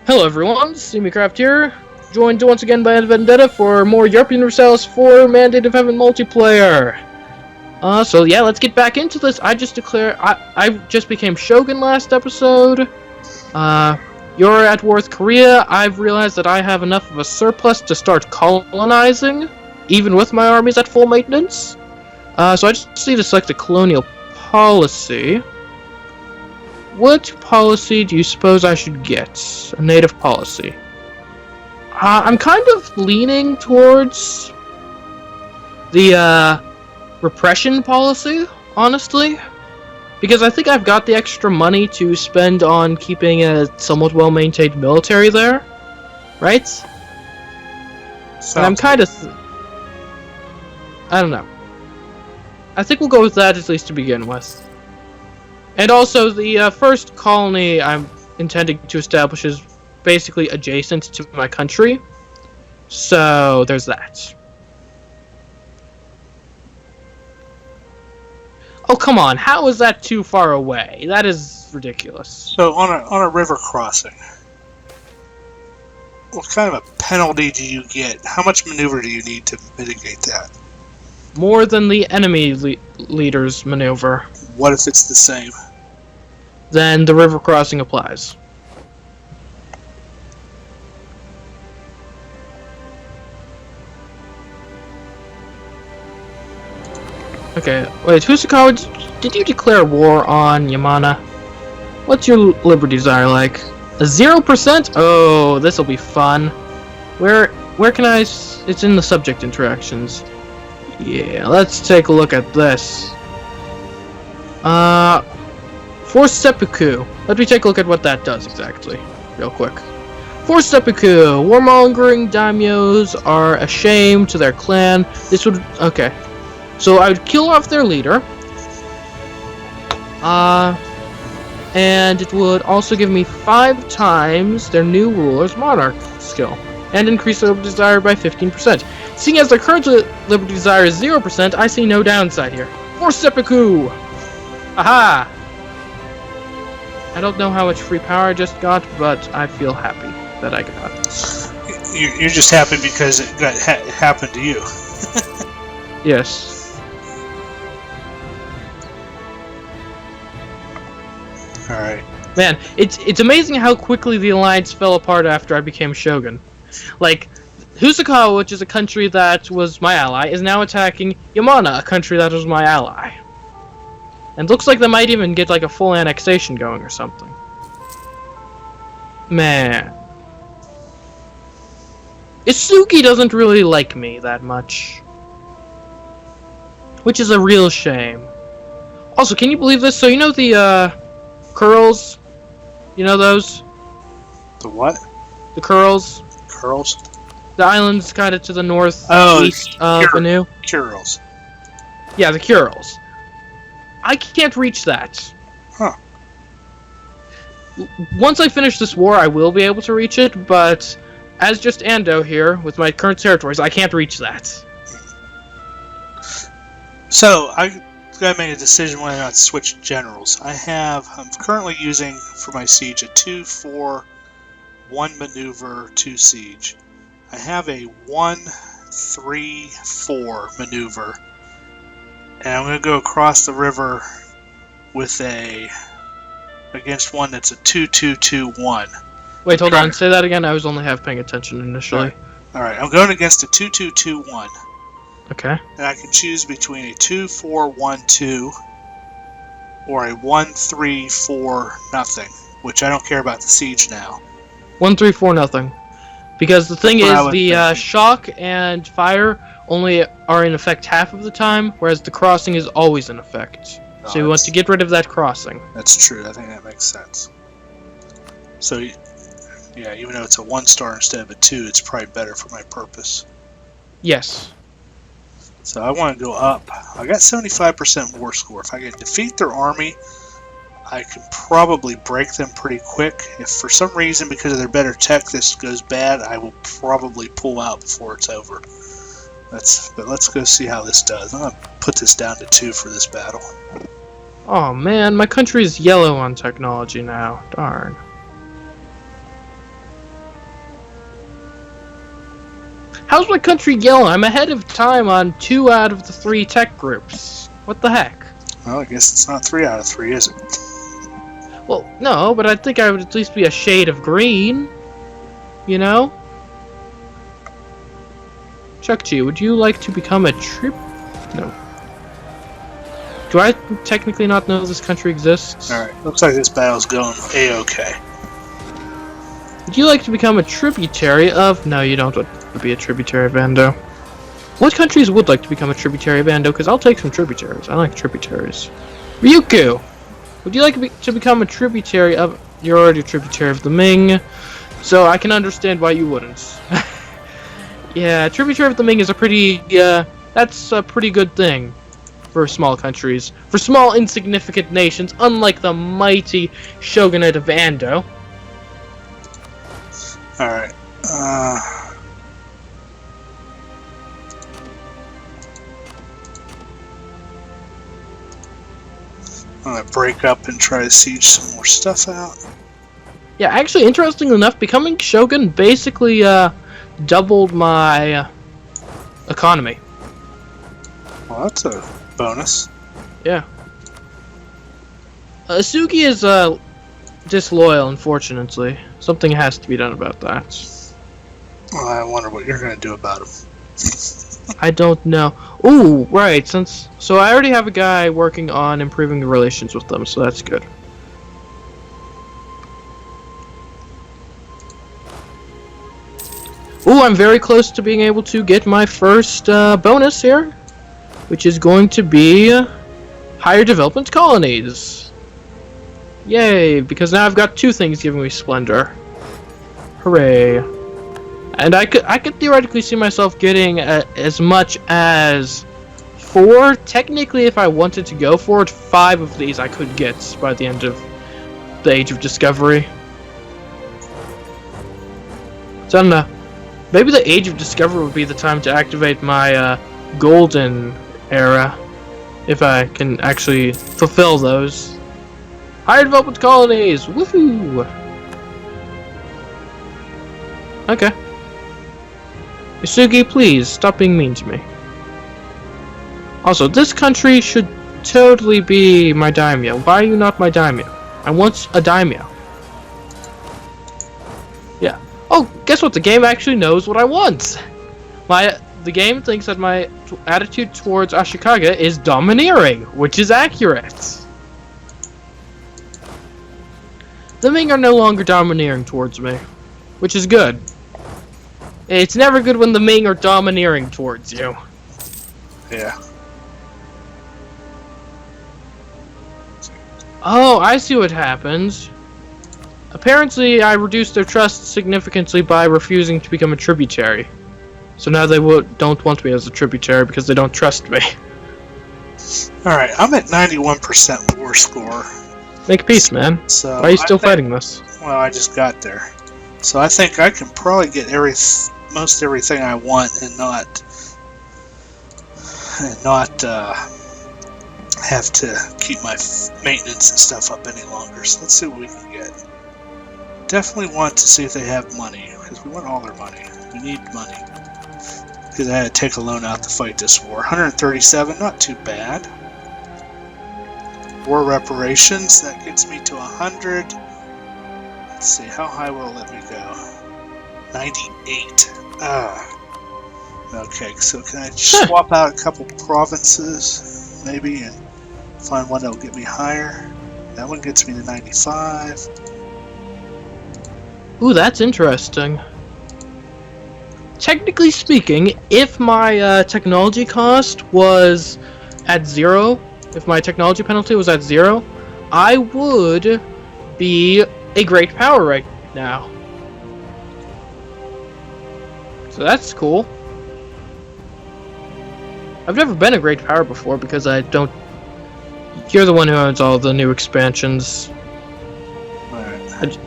Hello everyone, SeaMeCraft here, joined once again by Vendetta for more Europe Universalis 4 Mandate of Heaven multiplayer. So yeah, let's get back into this. I just became Shogun last episode. You're at war with Korea. I've realized that I have enough of a surplus to start colonizing, even with my armies at full maintenance. So I just need to select a colonial policy. What policy do you suppose I should get? A native policy. I'm kind of leaning towards the repression policy, honestly. Because I think I've got the extra money to spend on keeping a somewhat well-maintained military there. Right? And I'm kind of... I don't know. I think we'll go with that at least to begin with. And also, the first colony I'm intending to establish is basically adjacent to my country. So, there's that. Oh, come on. How is that too far away? That is ridiculous. So, on a river crossing, what kind of a penalty do you get? How much maneuver do you need to mitigate that? More than the enemy leader's maneuver. What if it's the same? Then the river crossing applies. Okay, wait, Husakawa, did you declare war on Yamana? What's your liberty desire like? A 0%? Oh, this'll be fun. Where can I... It's in the subject interactions. Yeah, let's take a look at this. Forced seppuku. Let me take a look at what that does exactly, real quick. Forced seppuku. Warmongering daimyos are a shame to their clan. This would... Okay. So I would kill off their leader. And it would also give me 5 times their new ruler's monarch skill. And increase their liberty desire by 15%. Seeing as their current liberty desire is 0%, I see no downside here. Forced seppuku! Aha! I don't know how much free power I just got, but I feel happy that I got it. You're just happy because it happened to you. Yes. Alright. Man, it's amazing how quickly the alliance fell apart after I became Shogun. Like, Husakawa, which is a country that was my ally, is now attacking Yamana, a country that was my ally. And looks like they might even get like a full annexation going or something. Man. Isuki doesn't really like me that much. Which is a real shame. Also, can you believe this? So you know the, curls? You know those? The what? The curls. Curls? The islands kind of to the north east of Anu. Curls. Yeah, the Curls. I can't reach that. Huh. Once I finish this war, I will be able to reach it, but as just Ando here, with my current territories, I can't reach that. So, I gotta make a decision whether or not to switch generals. I'm currently using, for my siege, a 2-4, 1 maneuver, 2 siege. I have a 1-3-4 maneuver. And I'm going to go across the river with against one that's a 2-2-2-1. Wait, hold on. Say that again. I was only half paying attention initially. Alright, I'm going against a 2-2-2-1. Okay. And I can choose between a 2-4-1-2 or a 1-3-4 nothing, which I don't care about the siege now. 1-3-4 nothing. Because the thing is, the shock and fire only are in effect half of the time, whereas the crossing is always in effect. So we want to get rid of that crossing. That's true. I think that makes sense. So, yeah, even though it's a 1-star instead of a 2, it's probably better for my purpose. Yes. So I want to go up. I got 75% war score. If I can defeat their army, I can probably break them pretty quick. If for some reason, because of their better tech, this goes bad, I will probably pull out before it's over. But let's go see how this does. I'm going to put this down to 2 for this battle. Oh man, my country is yellow on technology now. Darn. How's my country yellow? I'm ahead of time on 2 out of the 3 tech groups. What the heck? Well, I guess it's not 3 out of 3, is it? Well, no, but I think I would at least be a shade of green. You know? Chukchi, would you like to become a trip? No. Do I technically not know this country exists? Alright, looks like this battle's going A-okay. Would you like to become a tributary of... No, you don't want to be a tributary of Ando. What countries would like to become a tributary of Ando? Because I'll take some tributaries. I like tributaries. Ryukyu! Would you like to become a tributary of... You're already a tributary of the Ming, so I can understand why you wouldn't. Yeah, tributary of the Ming is a pretty... that's a pretty good thing for small countries. For small, insignificant nations, unlike the mighty shogunate of Ando. Alright, I'm gonna break up and try to siege some more stuff out. Yeah, actually, interestingly enough, becoming shogun basically, doubled my economy. Well, that's a bonus. Yeah. Asugi is, disloyal, unfortunately. Something has to be done about that. Well, I wonder what you're gonna do about him. I don't know. Ooh, right, so I already have a guy working on improving the relations with them, so that's good. Ooh, I'm very close to being able to get my first bonus here, which is going to be higher development colonies. Yay, because now I've got 2 things giving me splendor. Hooray. And I could theoretically see myself getting as much as 4. Technically, if I wanted to go for it, 5 of these I could get by the end of the Age of Discovery. So I don't know. Maybe the Age of Discovery would be the time to activate my golden era, if I can actually fulfill those. Higher development colonies! Woohoo! Okay. Isugi, please, stop being mean to me. Also, this country should totally be my daimyo. Why are you not my daimyo? I want a daimyo. Yeah. Oh, guess what? The game actually knows what I want! The game thinks that my attitude towards Ashikaga is domineering, which is accurate. The Ming are no longer domineering towards me, which is good. It's never good when the Ming are domineering towards you. Yeah. Oh, I see what happens. Apparently, I reduced their trust significantly by refusing to become a tributary. So now they don't want me as a tributary because they don't trust me. Alright, I'm at 91% war score. Make peace, man. So why are you still fighting this? Well, I just got there. So I think I can probably get most everything I want and not have to keep my maintenance and stuff up any longer. So let's see what we can get. Definitely want to see if they have money, because we want all their money. We need money. Because I had to take a loan out to fight this war. 137, not too bad. War reparations, that gets me to 100. Let's see, how high will it let me go? 98. Okay, so can I swap out a couple provinces, maybe, and find one that'll get me higher? That one gets me to 95. Ooh, that's interesting. Technically speaking, if my technology cost was at 0, if my technology penalty was at 0, I would be a great power right now. So that's cool. I've never been a great power before because I don't... You're the one who owns all the new expansions. Alright.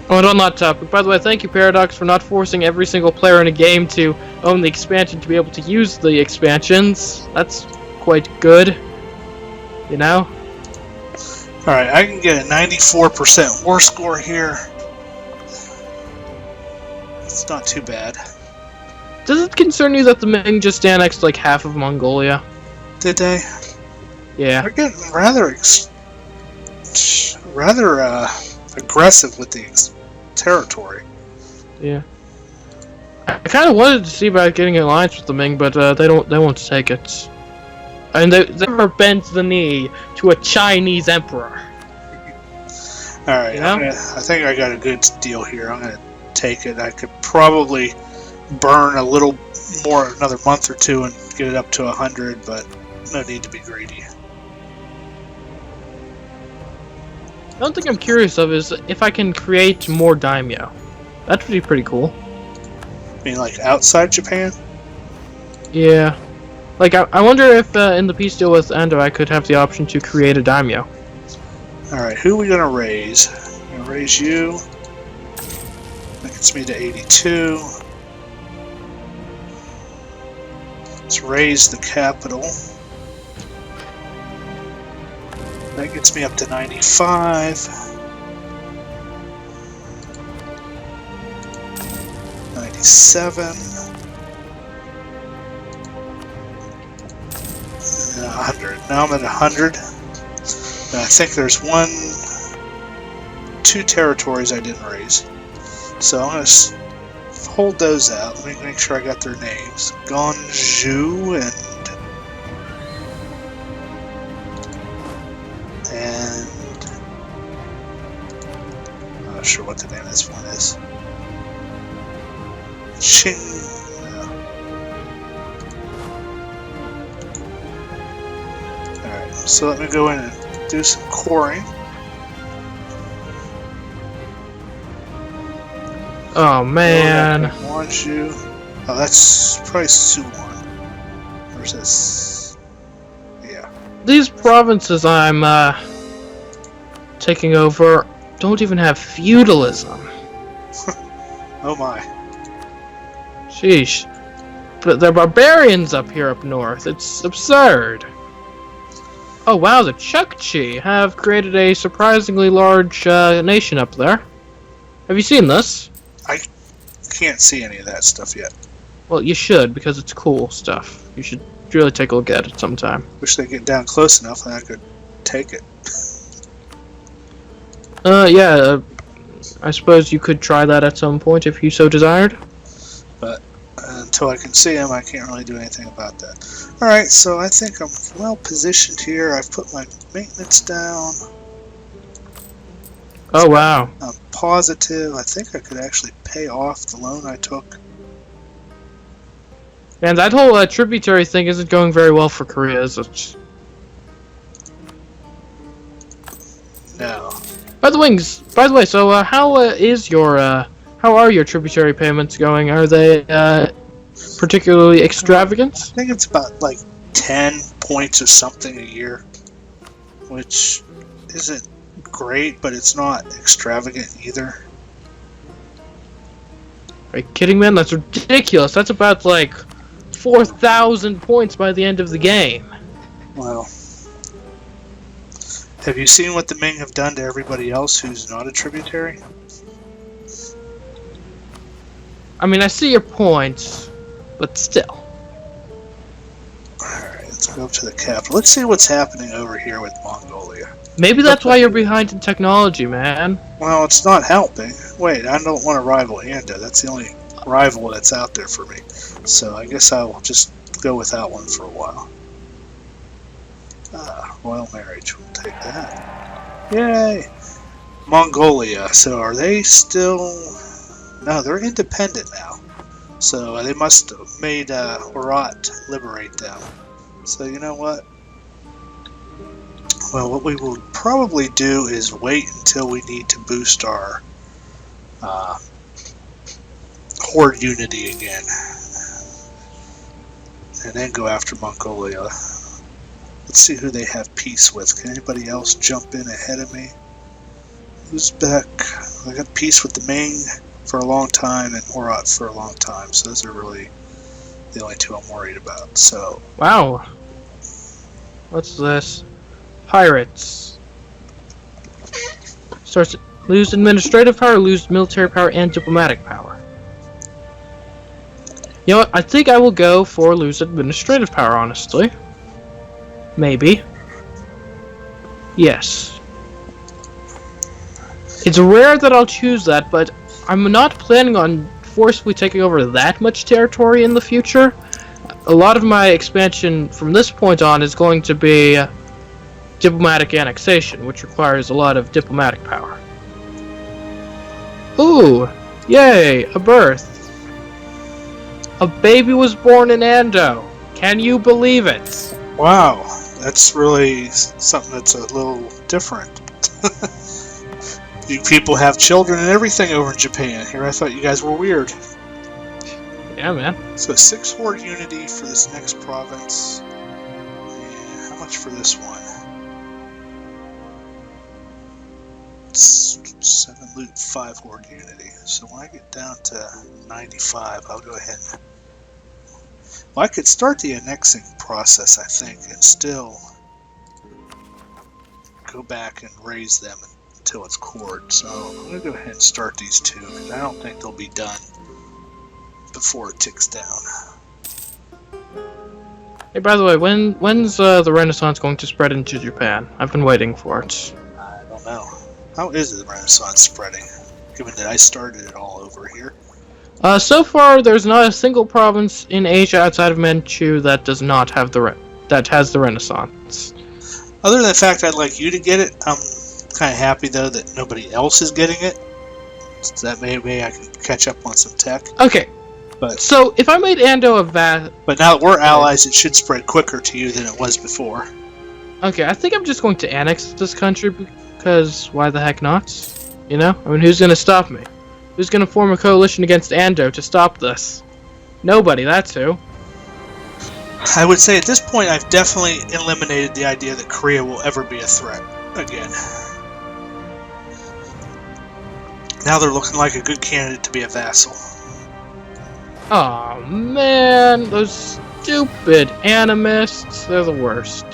Oh, and on that topic, by the way, thank you, Paradox, for not forcing every single player in a game to own the expansion to be able to use the expansions. That's quite good. You know? Alright, I can get a 94% war score here. not too bad. Does it concern you that the Ming just annexed like half of Mongolia? Did they? Yeah. They're getting rather aggressive with the territory. Yeah. I kind of wanted to see about getting an alliance with the Ming, but they won't take it. And they never bent the knee to a Chinese emperor. All right, You know? I think I got a good deal here. I'm gonna take it. I could probably burn a little more, another month or two, and get it up to 100, but no need to be greedy. One thing I'm curious of is if I can create more daimyo. That would be pretty cool. I mean, like outside Japan? Yeah. Like, I wonder if in the peace deal with Ando I could have the option to create a daimyo. Alright, who are we gonna raise? I'm gonna raise you. That gets me to 82. Let's raise the capital. That gets me up to 95. 97. 100. Now I'm at 100. And I think there's two territories I didn't raise. So I'm going to hold those out. Let me make sure I got their names. Jianzhou and I'm not sure what the name of this one is. Alright, so let me go in and do some coring. Oh man. Manchu. Oh, that's probably Suwon. Where's this? Yeah. These provinces I'm taking over don't even have feudalism. Oh my. Sheesh. But they're barbarians up here up north. It's absurd. Oh wow, the Chukchi have created a surprisingly large nation up there. Have you seen this? I can't see any of that stuff yet. Well, you should, because it's cool stuff. You should really take a look at it sometime. Wish they get down close enough and I could take it. Yeah, I suppose you could try that at some point if you so desired. But until I can see them, I can't really do anything about that. Alright, so I think I'm well positioned here. I've put my maintenance down. Oh wow. I'm positive. I think I could actually pay off the loan I took. Man, that whole tributary thing isn't going very well for Korea, is it? No. By the way, so how are your tributary payments going? Are they particularly extravagant? I think it's about like 10 points or something a year, which isn't great, but it's not extravagant either. Are you kidding, man? That's ridiculous. That's about like 4,000 points by the end of the game. Well, have you seen what the Ming have done to everybody else who's not a tributary? I mean, I see your points, but still. Alright, let's go up to the capital. Let's see what's happening over here with Mongolia. Maybe that's why you're behind in technology, man. Well, it's not helping. Wait, I don't want to rival Ando. That's the only rival that's out there for me. So I guess I'll just go without one for a while. Royal marriage. We'll take that. Yay! Mongolia. So are they still... No, they're independent now. So they must have made Herat liberate them. So you know what? Well, what we will probably do is wait until we need to boost our horde unity again. And then go after Mongolia. Let's see who they have peace with. Can anybody else jump in ahead of me? Uzbek. I got peace with the Ming for a long time and Herat for a long time. So those are really the only two I'm worried about. So. Wow. What's this? Pirates. Starts lose administrative power, lose military power, and diplomatic power. You know what? I think I will go for lose administrative power, honestly. Maybe. Yes. It's rare that I'll choose that, but I'm not planning on forcibly taking over that much territory in the future. A lot of my expansion from this point on is going to be diplomatic annexation, which requires a lot of diplomatic power. Ooh! Yay! A birth! A baby was born in Ando! Can you believe it? Wow, that's really something that's a little different. You people have children and everything over in Japan. Here, I thought you guys were weird. Yeah, man. So 6 horde unity for this next province. Yeah, how much for this one? 7 loot, 5 horde unity. So when I get down to 95, I'll go ahead and... Well, I could start the annexing process, I think, and still go back and raise them until it's cored. So I'm going to go ahead and start these 2, because I don't think they'll be done before it ticks down. Hey, by the way, when's the Renaissance going to spread into Japan? I've been waiting for it. I don't know. How is the Renaissance spreading, given that I started it all over here? So far, there's not a single province in Asia outside of Manchu that does not have that has the Renaissance. Other than the fact I'd like you to get it, I'm kind of happy though that nobody else is getting it. So that maybe I can catch up on some tech. Okay. But so if I made Ando a vast... But now that we're allies, it should spread quicker to you than it was before. Okay, I think I'm just going to annex this country because why the heck not? You know? I mean, who's going to stop me? Who's going to form a coalition against Ando to stop this? Nobody, that's who. I would say at this point I've definitely eliminated the idea that Korea will ever be a threat again. Now they're looking like a good candidate to be a vassal. Aw, man, those stupid animists, they're the worst.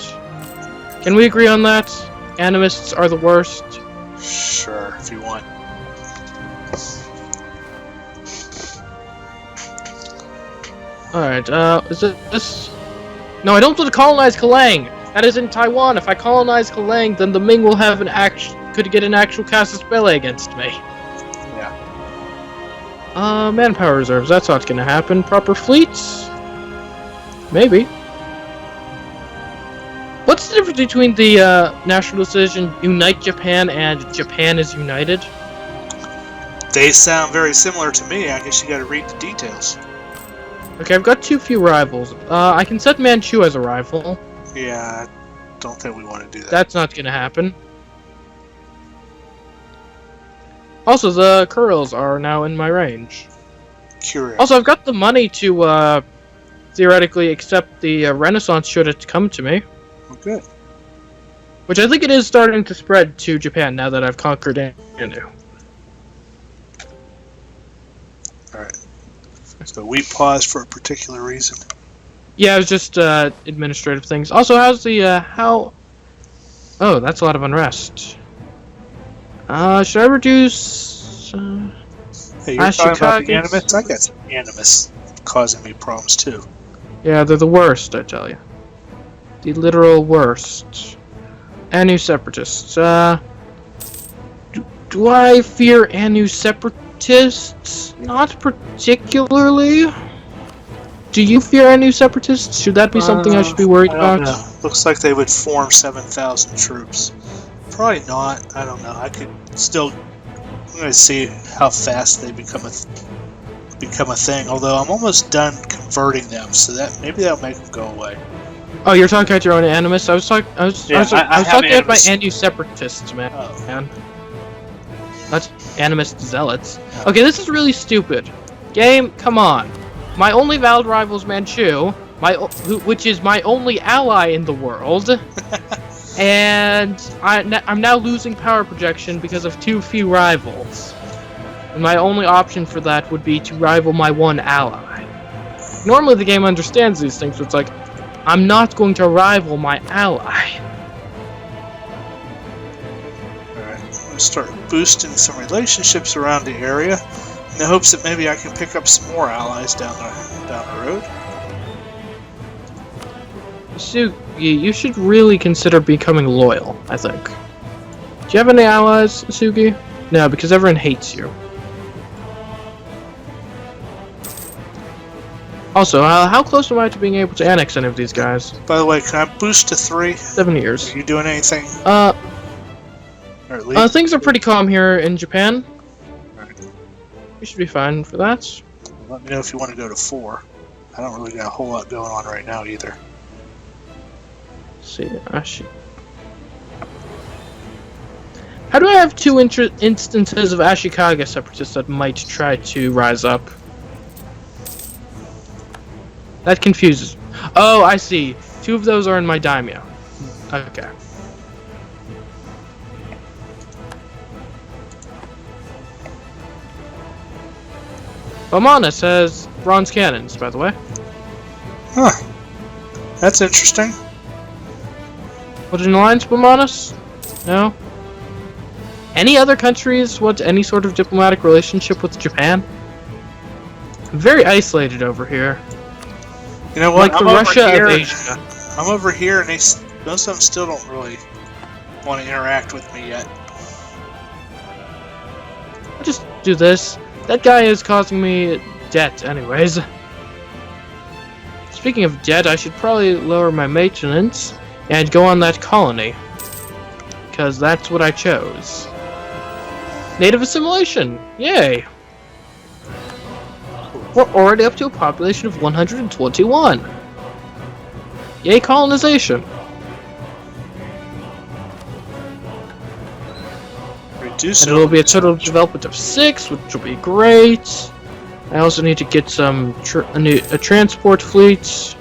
Can we agree on that? Animists are the worst? Sure, if you want. Alright, is it this? No, I don't want to colonize Kalang! That is in Taiwan. If I colonize Kalang, then the Ming will have could get an actual casus belli against me. Yeah. Manpower reserves, that's not gonna happen. Proper fleets? Maybe. What's the difference between the, national decision Unite Japan and Japan is United? They sound very similar to me. I guess you gotta read the details. Okay, I've got too few rivals. I can set Manchu as a rival. Yeah, I don't think we want to do that. That's not gonna happen. Also, the Kurils are now in my range. Curious. Also, I've got the money to, theoretically accept the Renaissance should it come to me. Well, good. Which I think it is starting to spread to Japan now that I've conquered Anu. Alright. So we paused for a particular reason. Yeah, it was just, administrative things. Also, how's the, how... Oh, that's a lot of unrest. Should I reduce... Hey, you're talking about the animists? I got some animists causing me problems, too. Yeah, they're the worst, I tell you. The literal worst. Anu separatists. Do I fear Anu separatists? Not particularly. Do you fear Anu separatists? Should that be something I should be worried about? Know. Looks like they would form 7,000 troops. Probably not. I don't know. I could still... I'm going to see how fast they become a thing. Although I'm almost done converting them, so that maybe that'll make them go away. Oh, you're talking about your own animus? I was talking about my Anu separatists, man. Oh. Man. That's animist zealots. Okay, this is really stupid. Game, come on. My only valid rival is Manchu, which is my only ally in the world. And I'm now losing power projection because of too few rivals. And my only option for that would be to rival my one ally. Normally the game understands these things, so it's like, I'm not going to rival my ally. Alright, I'm going to start boosting some relationships around the area. In the hopes that maybe I can pick up some more allies down the road. Sugi, you should really consider becoming loyal, I think. Do you have any allies, Sugi? No, because everyone hates you. Also, how close am I to being able to annex any of these guys? By the way, can I boost to 3? 7 years. Are you doing anything? Uh, Or at least things are pretty calm here in Japan. Right. We should be fine for that. Let me know if you want to go to 4. I don't really got a whole lot going on right now either. Let's see, how do I have 2 instances of Ashikaga separatists that might try to rise up? That confuses. Oh, I see. 2 of those are in my daimyo. Okay. Bamanas has bronze cannons, by the way. Huh. That's interesting. What, in alliance, Bamanas? No? Any other countries want any sort of diplomatic relationship with Japan? Very isolated over here. You know what? Like the Russia of Asia. I'm over here, and most of them still don't really want to interact with me yet. I'll just do this. That guy is causing me debt, anyways. Speaking of debt, I should probably lower my maintenance and go on that colony. Because that's what I chose. Native assimilation! Yay! We're already up to a population of 121. Yay, colonization! Reduce And it will be a total development of 6, which will be great. I also need to get some a transport fleet.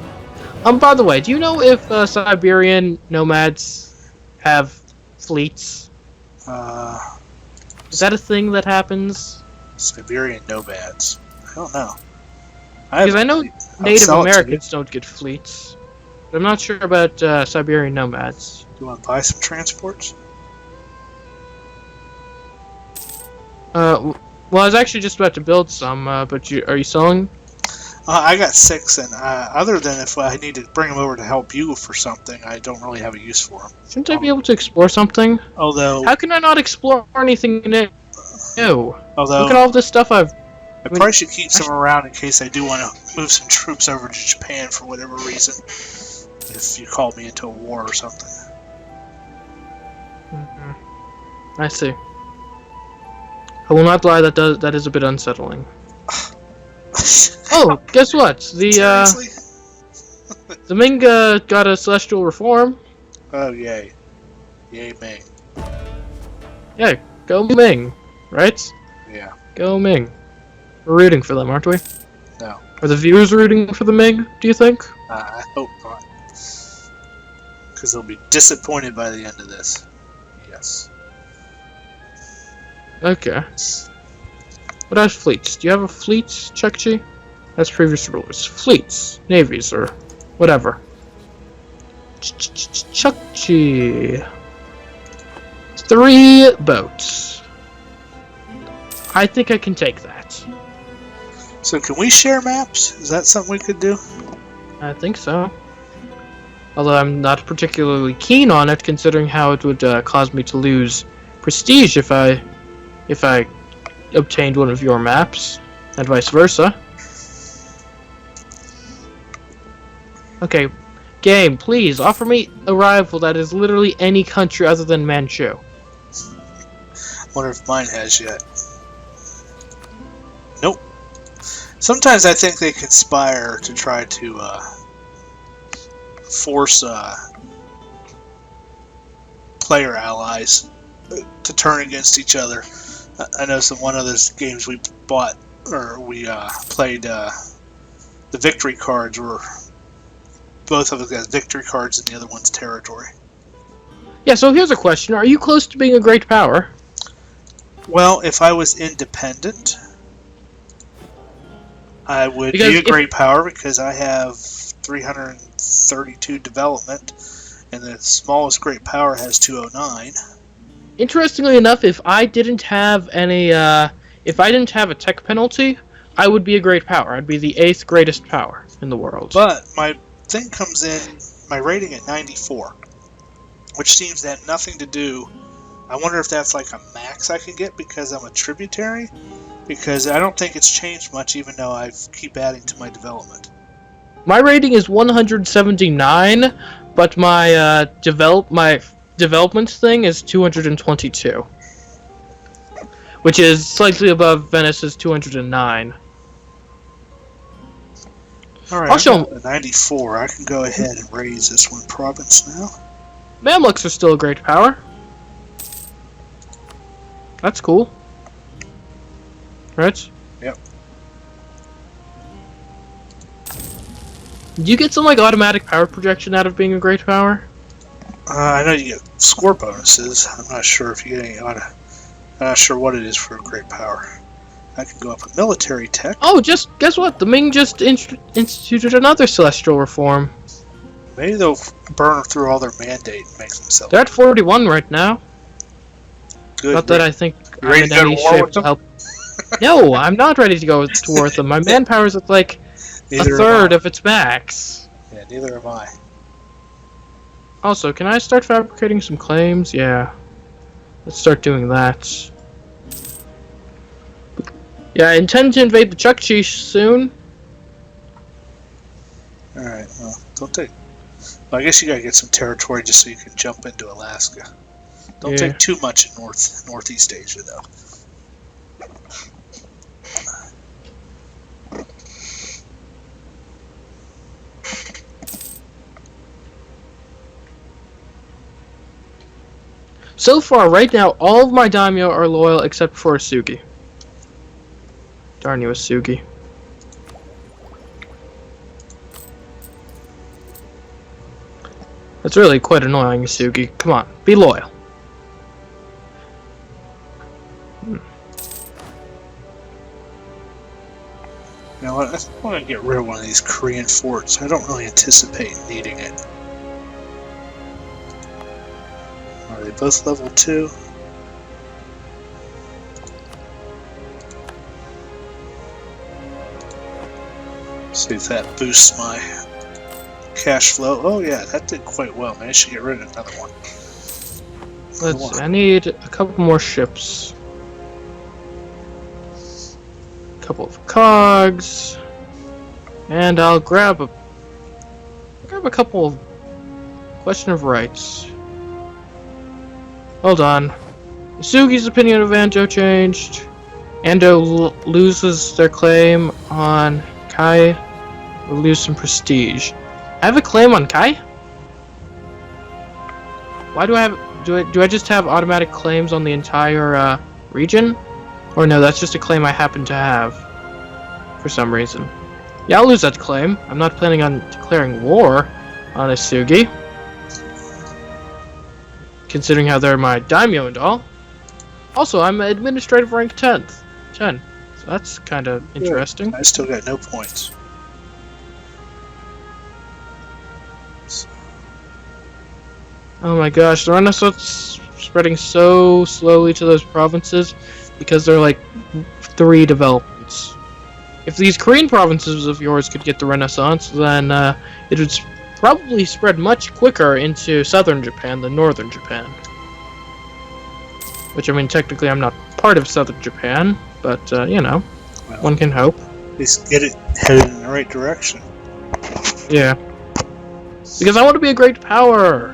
By the way, do you know if Siberian nomads have fleets? Is that a thing that happens? Siberian nomads. I don't know. Because I know Native Americans don't get fleets. But I'm not sure about Siberian nomads. Do you want to buy some transports? Well, I was actually just about to build some, but are you selling? I got 6, and other than if I need to bring them over to help you for something, I don't really have a use for them. Shouldn't I be able to explore something? Although... How can I not explore anything new? Although... Look at all this stuff I probably should keep some around in case I do want to move some troops over to Japan for whatever reason. If you call me into a war or something. I see. I will not lie, that is a bit unsettling. Oh, guess what? The Ming got a celestial reform. Oh, yay. Yay, Ming. Yeah, go Ming, right? Yeah. Go Ming. We're rooting for them, aren't we? No. Are the viewers rooting for the Ming, do you think? I hope not. Because they'll be disappointed by the end of this. Yes. Okay. What else fleets? Do you have a fleet, Chukchi? That's previous rulers. Fleets, navies, or whatever. Chukchi. 3 boats. I think I can take that. So can we share maps? Is that something we could do? I think so. Although I'm not particularly keen on it, considering how it would cause me to lose prestige if I obtained one of your maps, and vice versa. Okay, game, please offer me a rival that is literally any country other than Manchu. Wonder if mine has yet. Nope. Sometimes I think they conspire to try to force player allies to turn against each other. I know one of those games we bought, or we played, the victory cards were both of us got victory cards in the other one's territory. Yeah, so here's a question. Are you close to being a great power? Well, if I was independent, I would be a great power because I have 332 development, and the smallest great power has 209. Interestingly enough, if I didn't have any if I didn't have a tech penalty, I would be a great power. I'd be the 8th greatest power in the world. But my thing comes in, my rating at 94, which seems to have nothing to do. I wonder if that's like a max I can get because I'm a tributary, because I don't think it's changed much even though I keep adding to my development. My rating is 179, but my development thing is 222, which is slightly above Venice's 209. Alright, I'll show 94. I can go ahead and raise this one province now. Mamluks are still a great power. That's cool. Right? Yep. Do you get some like automatic power projection out of being a great power? I know you get score bonuses. I'm not sure if you get any I'm not sure what it is for a great power. I can go up a military tech. Oh, just guess what? The Ming just instituted another celestial reform. Maybe they'll burn through all their mandate and make themselves. They're at 41 right now. Good. Not that I think You I'm ready in to go to any war shape with to them? help. No, I'm not ready to go to war with them. My manpower's at like Neither a third am of its max. I. Yeah, neither am I. Also, can I start fabricating some claims? Yeah. Let's start doing that. Yeah, I intend to invade the Chukchi soon. Alright, well, don't take... Well, I guess you gotta get some territory just so you can jump into Alaska. Don't Yeah. take too much in Northeast Asia, though. So far, right now, all of my daimyo are loyal except for Asugi. Darn you, Asugi. That's really quite annoying, Asugi. Come on, be loyal. You know what? I want to get rid of one of these Korean forts. I don't really anticipate needing it. Are they both level 2? See if that boosts my cash flow. Oh yeah, that did quite well. Man, I should get rid of another one. Let's see, I need a couple more ships. A couple of cogs. And I'll grab a couple of question of rights. Hold on. Asugi's opinion of Ando changed. Ando loses their claim on Kai. Will lose some prestige. I have a claim on Kai? Why do I have... Do I just have automatic claims on the entire region? Or no, that's just a claim I happen to have. For some reason. Yeah, I'll lose that claim. I'm not planning on declaring war on Asugi. Considering how they're my daimyo and all. Also, I'm administrative rank 10. So that's kind of interesting. I still got no points. Oh my gosh, the Renaissance spreading so slowly to those provinces because they're like 3 developments. If these Korean provinces of yours could get the Renaissance, then it would probably spread much quicker into southern Japan than northern Japan. Which, I mean, technically I'm not part of southern Japan, but, you know, Well, one can hope. at least get it headed in the right direction. Yeah. Because I want to be a great power!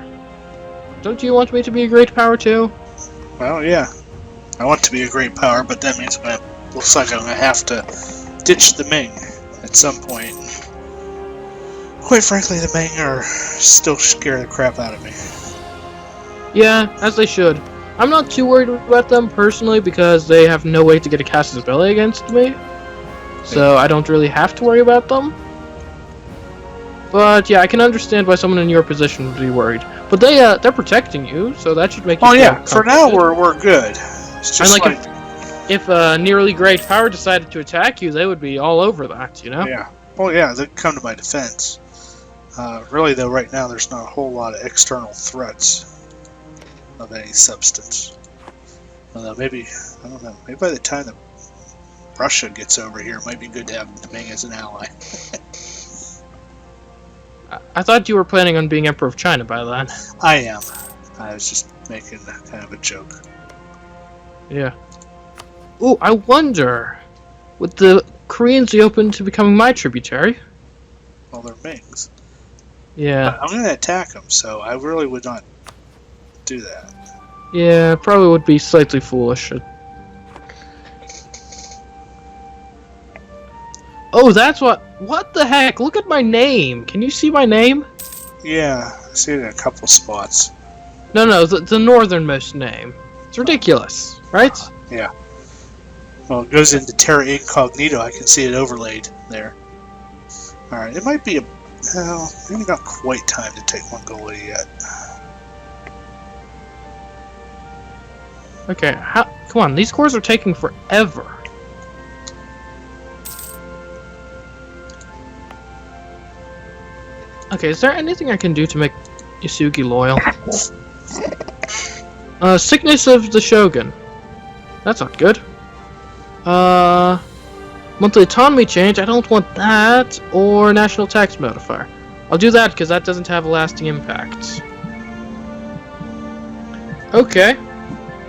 Don't you want me to be a great power too? Well, yeah. I want to be a great power, but that means looks like I'm going to have to ditch the Ming at some point. Quite frankly, the Ming are still scare the crap out of me. Yeah, as they should. I'm not too worried about them personally because they have no way to get a casus belli against me. So I don't really have to worry about them. But yeah, I can understand why someone in your position would be worried. But they're protecting you, so that should make you Oh feel yeah, for now confident. we're good. It's just And, like, if a nearly great power decided to attack you, they would be all over that, you know? yeah. Oh yeah, they come to my defense. Really though, right now there's not a whole lot of external threats of any substance. Although maybe, I don't know, maybe by the time the Russia gets over here, it might be good to have Ming as an ally. I thought you were planning on being Emperor of China by then. I am. I was just making kind of a joke. Yeah. Ooh, I wonder, would the Koreans be open to becoming my tributary? Well, they're Mings. Yeah. But I'm going to attack them, so I really would not do that. Yeah, probably would be slightly foolish. Oh, that's what the heck? Look at my name. Can you see my name? Yeah, I see it in a couple spots. No, the northernmost name. It's ridiculous, right? Yeah. Well, it goes into Terra Incognito. I can see it overlaid there. Alright, it might be a... Well, maybe not quite time to take Mongolia yet. Okay, come on, these cores are taking forever. Okay, is there anything I can do to make Yasugi loyal? Sickness of the Shogun. That's not good. Monthly autonomy change, I don't want that. Or national tax modifier. I'll do that because that doesn't have a lasting impact. Okay.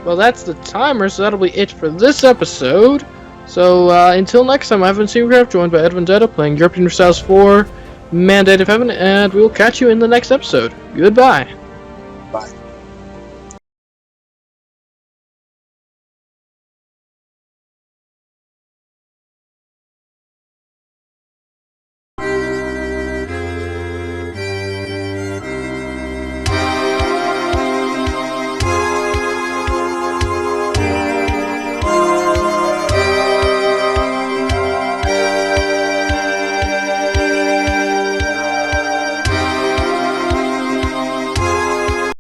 Well, that's the timer, so that'll be it for this episode. So, until next time, I've been Secret, joined by Ed Vendetta, playing Europe Universalis 4, Mandate of Heaven, and we will catch you in the next episode. Goodbye. Bye.